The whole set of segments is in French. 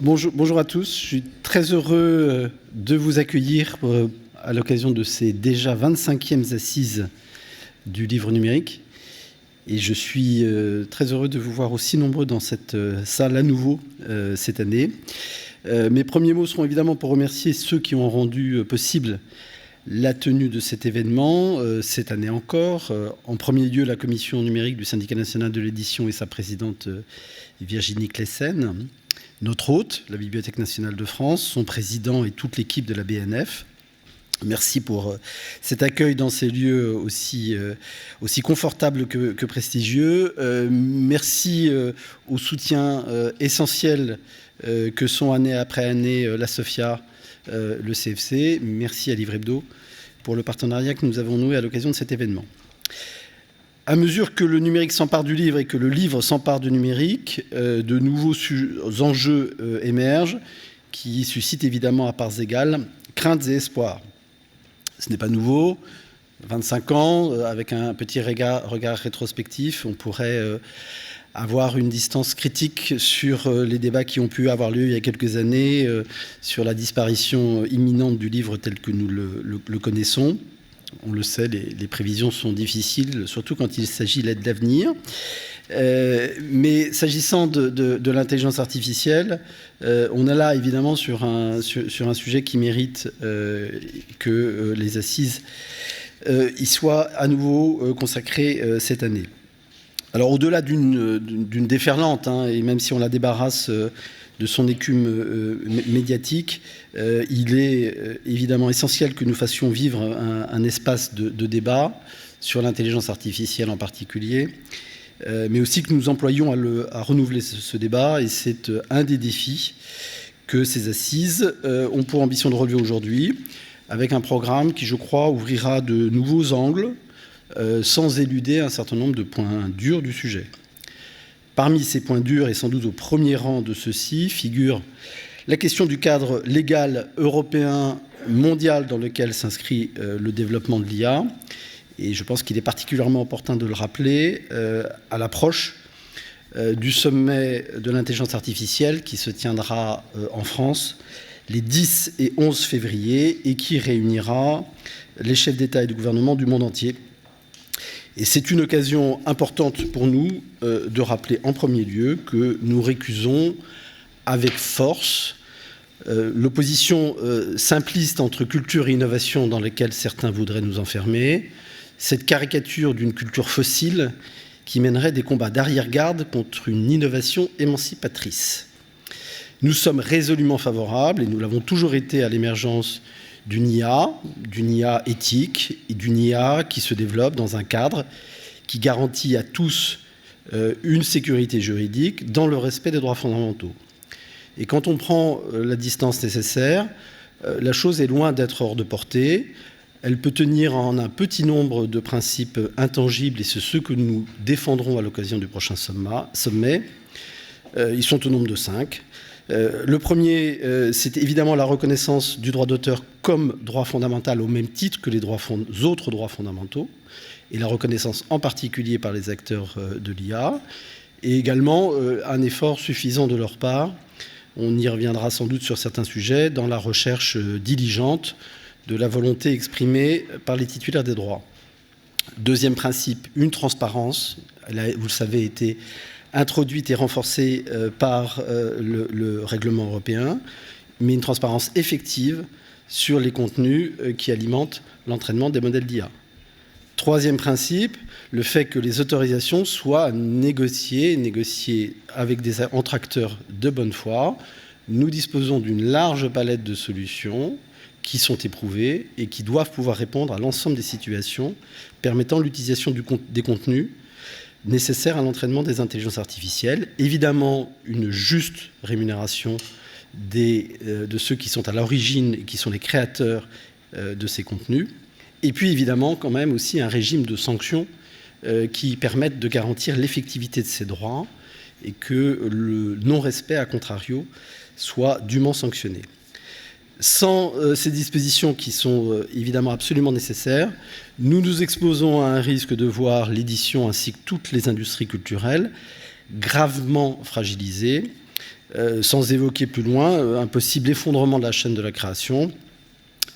Bonjour à tous, je suis très heureux de vous accueillir à l'occasion de ces déjà 25e assises du livre numérique. Et je suis très heureux de vous voir aussi nombreux dans cette salle à nouveau cette année. Mes premiers mots seront évidemment pour remercier ceux qui ont rendu possible la tenue de cet événement, cette année encore. En premier lieu, la commission numérique du Syndicat national de l'édition et sa présidente Virginie Clessen. Notre hôte, la Bibliothèque nationale de France, son président et toute l'équipe de la BNF. Merci pour cet accueil dans ces lieux aussi confortables que prestigieux. Merci au soutien essentiel que sont année après année la SOFIA, le CFC. Merci à Livre Hebdo pour le partenariat que nous avons noué à l'occasion de cet événement. À mesure que le numérique s'empare du livre et que le livre s'empare du numérique, de nouveaux enjeux émergent qui suscitent évidemment à parts égales craintes et espoirs. Ce n'est pas nouveau. 25 ans, avec un petit regard rétrospectif, on pourrait avoir une distance critique sur les débats qui ont pu avoir lieu il y a quelques années sur la disparition imminente du livre tel que nous le connaissons. On le sait, les prévisions sont difficiles, surtout quand il s'agit de l'avenir. Mais s'agissant de l'intelligence artificielle, on est là évidemment sur un sujet qui mérite que les assises y soient à nouveau consacrées cette année. Alors au-delà d'une déferlante, et même si on la débarrasse de son écume médiatique, il est évidemment essentiel que nous fassions vivre un espace de débat sur l'intelligence artificielle en particulier, mais aussi que nous employions à renouveler ce débat, et c'est un des défis que ces assises ont pour ambition de relever aujourd'hui, avec un programme qui, je crois, ouvrira de nouveaux angles, sans éluder un certain nombre de points durs du sujet. Parmi ces points durs, et sans doute au premier rang de ceux-ci, figure la question du cadre légal européen mondial dans lequel s'inscrit le développement de l'IA. Et je pense qu'il est particulièrement opportun de le rappeler à l'approche du sommet de l'intelligence artificielle qui se tiendra en France les 10 et 11 février et qui réunira les chefs d'État et de gouvernement du monde entier. Et c'est une occasion importante pour nous de rappeler en premier lieu que nous récusons avec force l'opposition simpliste entre culture et innovation dans laquelle certains voudraient nous enfermer, cette caricature d'une culture fossile qui mènerait des combats d'arrière-garde contre une innovation émancipatrice. Nous sommes résolument favorables, et nous l'avons toujours été, à l'émergence d'une IA éthique et d'une IA qui se développe dans un cadre qui garantit à tous une sécurité juridique dans le respect des droits fondamentaux. Et quand on prend la distance nécessaire, la chose est loin d'être hors de portée. Elle peut tenir en un petit nombre de principes intangibles, et c'est ceux que nous défendrons à l'occasion du prochain sommet. Ils sont au nombre de 5. Le premier, c'est évidemment la reconnaissance du droit d'auteur comme droit fondamental au même titre que les autres droits fondamentaux, et la reconnaissance en particulier par les acteurs de l'IA, et également un effort suffisant de leur part, on y reviendra sans doute sur certains sujets, dans la recherche diligente de la volonté exprimée par les titulaires des droits. Deuxième principe, une transparence, elle a, vous le savez, été introduite et renforcée par le règlement européen, mais une transparence effective sur les contenus qui alimentent l'entraînement des modèles d'IA. Troisième principe, le fait que les autorisations soient négociées entre acteurs de bonne foi. Nous disposons d'une large palette de solutions qui sont éprouvées et qui doivent pouvoir répondre à l'ensemble des situations permettant l'utilisation des contenus nécessaires à l'entraînement des intelligences artificielles. Évidemment, une juste rémunération de ceux qui sont à l'origine et qui sont les créateurs de ces contenus. Et puis, évidemment, quand même aussi un régime de sanctions qui permettent de garantir l'effectivité de ces droits et que le non-respect, à contrario, soit dûment sanctionné. Sans ces dispositions qui sont évidemment absolument nécessaires, nous nous exposons à un risque de voir l'édition ainsi que toutes les industries culturelles gravement fragilisées sans évoquer plus loin un possible effondrement de la chaîne de la création.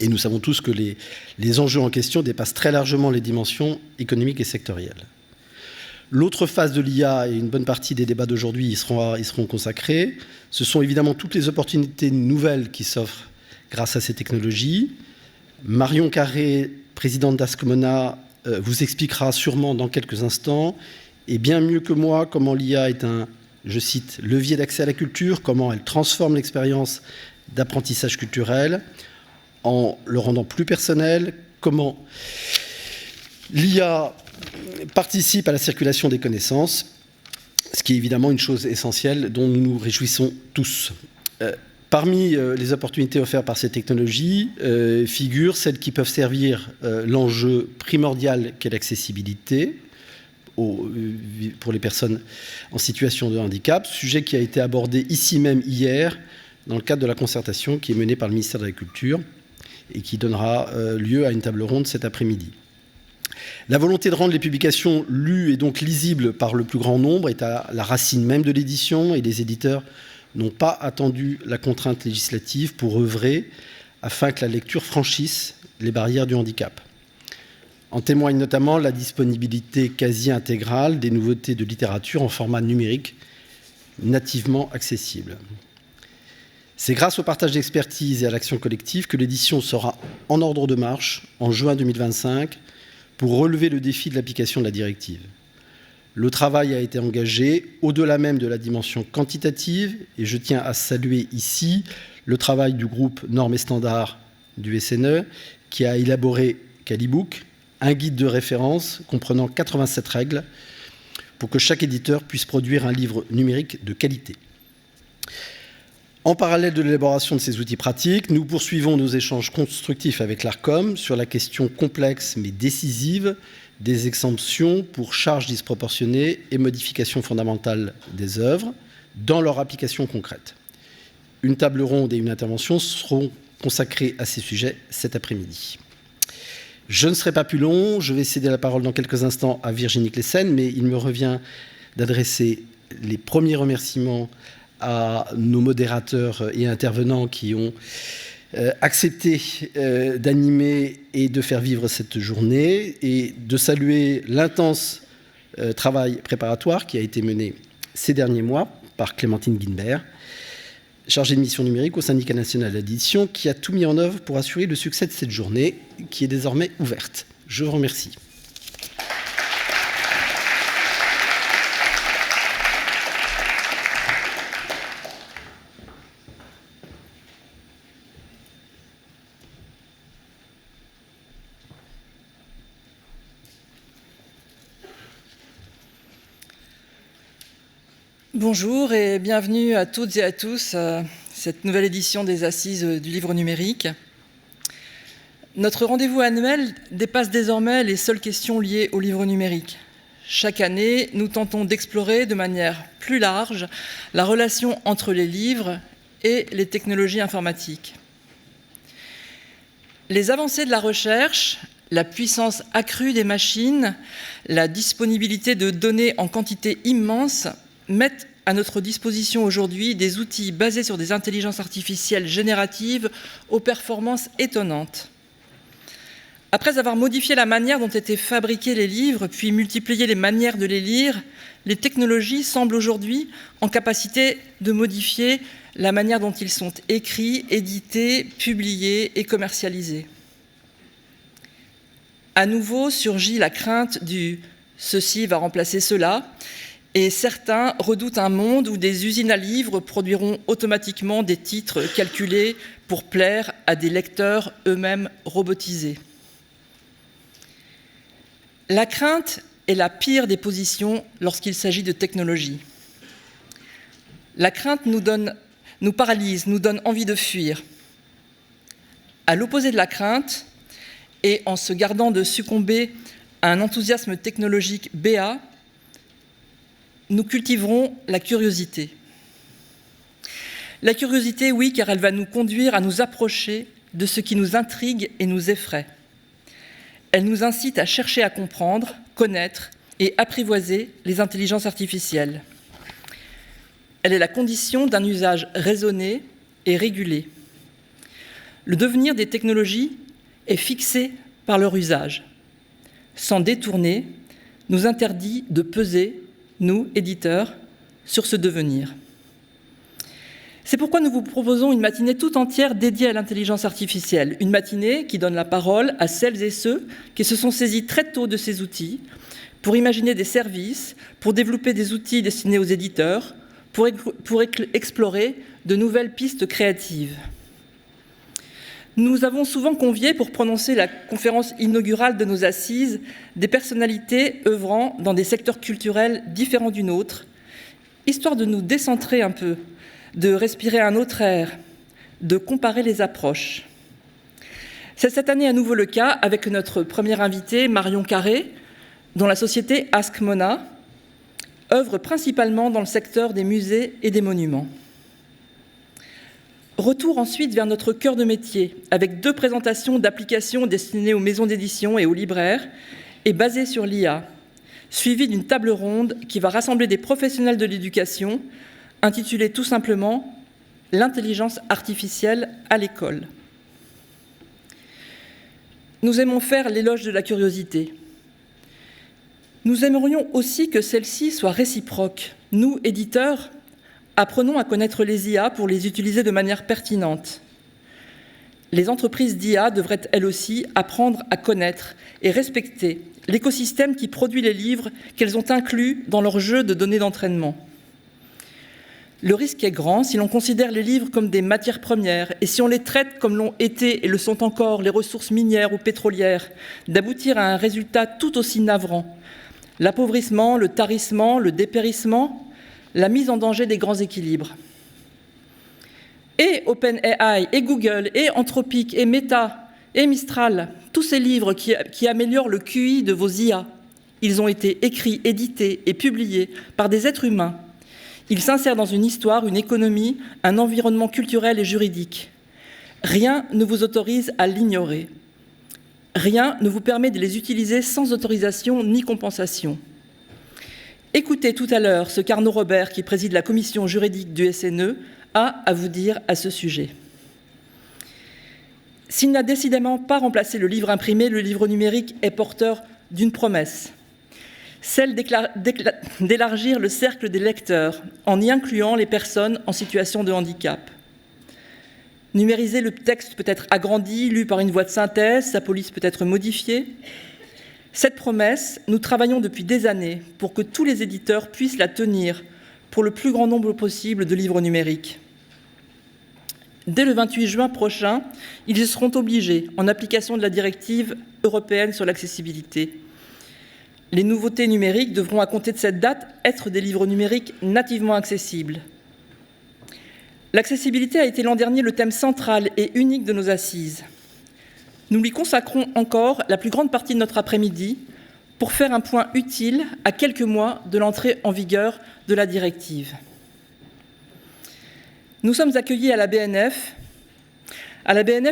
Et nous savons tous que les enjeux en question dépassent très largement les dimensions économiques et sectorielles. L'autre phase de l'IA, et une bonne partie des débats d'aujourd'hui y seront consacrés, ce sont évidemment toutes les opportunités nouvelles qui s'offrent grâce à ces technologies. Marion Carré, présidente d'Ascomona, vous expliquera sûrement dans quelques instants, et bien mieux que moi, comment l'IA est un, je cite, levier d'accès à la culture, comment elle transforme l'expérience d'apprentissage culturel en le rendant plus personnel, comment l'IA participe à la circulation des connaissances, ce qui est évidemment une chose essentielle dont nous nous réjouissons tous. Parmi les opportunités offertes par ces technologies figurent celles qui peuvent servir l'enjeu primordial qu'est l'accessibilité pour les personnes en situation de handicap, sujet qui a été abordé ici même hier dans le cadre de la concertation qui est menée par le ministère de la Culture et qui donnera lieu à une table ronde cet après-midi. La volonté de rendre les publications lues et donc lisibles par le plus grand nombre est à la racine même de l'édition, et les éditeurs n'ont pas attendu la contrainte législative pour œuvrer afin que la lecture franchisse les barrières du handicap. En témoigne notamment la disponibilité quasi intégrale des nouveautés de littérature en format numérique nativement accessible. C'est grâce au partage d'expertise et à l'action collective que l'édition sera en ordre de marche en juin 2025 pour relever le défi de l'application de la directive. Le travail a été engagé au-delà même de la dimension quantitative, et je tiens à saluer ici le travail du groupe Normes et Standards du SNE qui a élaboré Calibook, un guide de référence comprenant 87 règles pour que chaque éditeur puisse produire un livre numérique de qualité. En parallèle de l'élaboration de ces outils pratiques, nous poursuivons nos échanges constructifs avec l'ARCOM sur la question complexe mais décisive des exemptions pour charges disproportionnées et modifications fondamentales des œuvres dans leur application concrète. Une table ronde et une intervention seront consacrées à ces sujets cet après-midi. Je ne serai pas plus long, je vais céder la parole dans quelques instants à Virginie Claessens, mais il me revient d'adresser les premiers remerciements à nos modérateurs et intervenants qui ont accepté d'animer et de faire vivre cette journée, et de saluer l'intense travail préparatoire qui a été mené ces derniers mois par Clémentine Guinbert, chargée de mission numérique au Syndicat national d'édition, qui a tout mis en œuvre pour assurer le succès de cette journée qui est désormais ouverte. Je vous remercie. Bonjour et bienvenue à toutes et à tous à cette nouvelle édition des Assises du livre numérique. Notre rendez-vous annuel dépasse désormais les seules questions liées au livre numérique. Chaque année, nous tentons d'explorer de manière plus large la relation entre les livres et les technologies informatiques. Les avancées de la recherche, la puissance accrue des machines, la disponibilité de données en quantité immense mettent à notre disposition aujourd'hui des outils basés sur des intelligences artificielles génératives aux performances étonnantes. Après avoir modifié la manière dont étaient fabriqués les livres, puis multiplié les manières de les lire, les technologies semblent aujourd'hui en capacité de modifier la manière dont ils sont écrits, édités, publiés et commercialisés. À nouveau surgit la crainte du « ceci va remplacer cela », et certains redoutent un monde où des usines à livres produiront automatiquement des titres calculés pour plaire à des lecteurs eux-mêmes robotisés. La crainte est la pire des positions lorsqu'il s'agit de technologie. La crainte nous paralyse, nous donne envie de fuir. À l'opposé de la crainte, et en se gardant de succomber à un enthousiasme technologique béat, nous cultiverons la curiosité. La curiosité, oui, car elle va nous conduire à nous approcher de ce qui nous intrigue et nous effraie. Elle nous incite à chercher à comprendre, connaître et apprivoiser les intelligences artificielles. elle est la condition d'un usage raisonné et régulé. Le devenir des technologies est fixé par leur usage. S'en détourner nous interdit de peser, nous, éditeurs, sur ce devenir. C'est pourquoi nous vous proposons une matinée tout entière dédiée à l'intelligence artificielle, une matinée qui donne la parole à celles et ceux qui se sont saisis très tôt de ces outils pour imaginer des services, pour développer des outils destinés aux éditeurs, pour explorer de nouvelles pistes créatives. Nous avons souvent convié pour prononcer la conférence inaugurale de nos assises des personnalités œuvrant dans des secteurs culturels différents du nôtre, histoire de nous décentrer un peu, de respirer un autre air, de comparer les approches. C'est cette année à nouveau le cas avec notre première invitée, Marion Carré, dont la société Ask Mona œuvre principalement dans le secteur des musées et des monuments. Retour ensuite vers notre cœur de métier, avec 2 présentations d'applications destinées aux maisons d'édition et aux libraires, et basées sur l'IA, suivies d'une table ronde qui va rassembler des professionnels de l'éducation, intitulée tout simplement « L'intelligence artificielle à l'école ». Nous aimons faire l'éloge de la curiosité. Nous aimerions aussi que celle-ci soit réciproque. Nous, éditeurs, apprenons à connaître les IA pour les utiliser de manière pertinente. Les entreprises d'IA devraient elles aussi apprendre à connaître et respecter l'écosystème qui produit les livres qu'elles ont inclus dans leur jeu de données d'entraînement. Le risque est grand si l'on considère les livres comme des matières premières et si on les traite comme l'ont été et le sont encore les ressources minières ou pétrolières, d'aboutir à un résultat tout aussi navrant. L'appauvrissement, le tarissement, le dépérissement, la mise en danger des grands équilibres. Et OpenAI, et Google, et Anthropic, et Meta, et Mistral, tous ces livres qui améliorent le QI de vos IA, ils ont été écrits, édités et publiés par des êtres humains. Ils s'insèrent dans une histoire, une économie, un environnement culturel et juridique. Rien ne vous autorise à l'ignorer. Rien ne vous permet de les utiliser sans autorisation ni compensation. Écoutez tout à l'heure ce qu'Arnaud Robert, qui préside la commission juridique du SNE, a à vous dire à ce sujet. S'il n'a décidément pas remplacé le livre imprimé, le livre numérique est porteur d'une promesse, celle d'élargir le cercle des lecteurs en y incluant les personnes en situation de handicap. Numériser, le texte peut être agrandi, lu par une voix de synthèse, sa police peut être modifiée. Cette promesse, nous travaillons depuis des années pour que tous les éditeurs puissent la tenir pour le plus grand nombre possible de livres numériques. Dès le 28 juin prochain, ils y seront obligés, en application de la directive européenne sur l'accessibilité. Les nouveautés numériques devront, à compter de cette date, être des livres numériques nativement accessibles. L'accessibilité a été l'an dernier le thème central et unique de nos assises. Nous lui consacrons encore la plus grande partie de notre après-midi pour faire un point utile à quelques mois de l'entrée en vigueur de la directive. Nous sommes accueillis à la BNF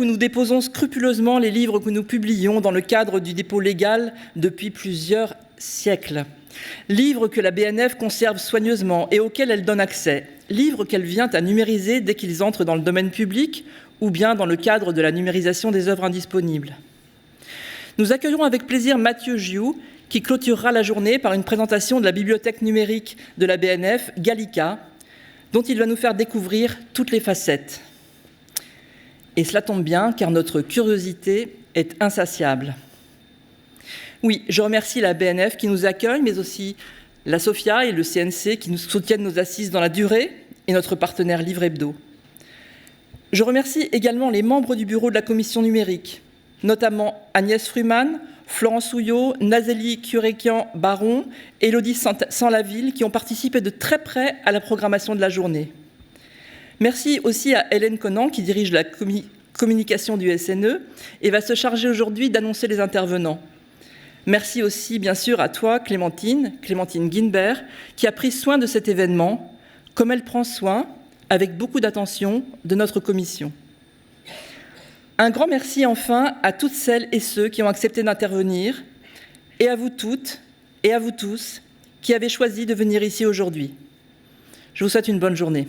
où nous déposons scrupuleusement les livres que nous publions dans le cadre du dépôt légal depuis plusieurs siècles. Livres que la BNF conserve soigneusement et auxquels elle donne accès. Livres qu'elle vient à numériser dès qu'ils entrent dans le domaine public ou bien dans le cadre de la numérisation des œuvres indisponibles. Nous accueillerons avec plaisir Mathieu Gioux, qui clôturera la journée par une présentation de la bibliothèque numérique de la BNF, Gallica, dont il va nous faire découvrir toutes les facettes. Et cela tombe bien, car notre curiosité est insatiable. Oui, je remercie la BNF qui nous accueille, mais aussi la SOFIA et le CNC qui nous soutiennent nos assises dans la durée, et notre partenaire Livre Hebdo. Je remercie également les membres du bureau de la commission numérique, notamment Agnès Fruman, Florence Houillot, Nazélie Curéquian-Baron, Élodie Sans-Laville, qui ont participé de très près à la programmation de la journée. Merci aussi à Hélène Conan, qui dirige la communication du SNE et va se charger aujourd'hui d'annoncer les intervenants. Merci aussi, bien sûr, à toi, Clémentine Guinbert, qui a pris soin de cet événement, comme elle prend soin, avec beaucoup d'attention, de notre commission. Un grand merci enfin à toutes celles et ceux qui ont accepté d'intervenir, et à vous toutes et à vous tous qui avez choisi de venir ici aujourd'hui. Je vous souhaite une bonne journée.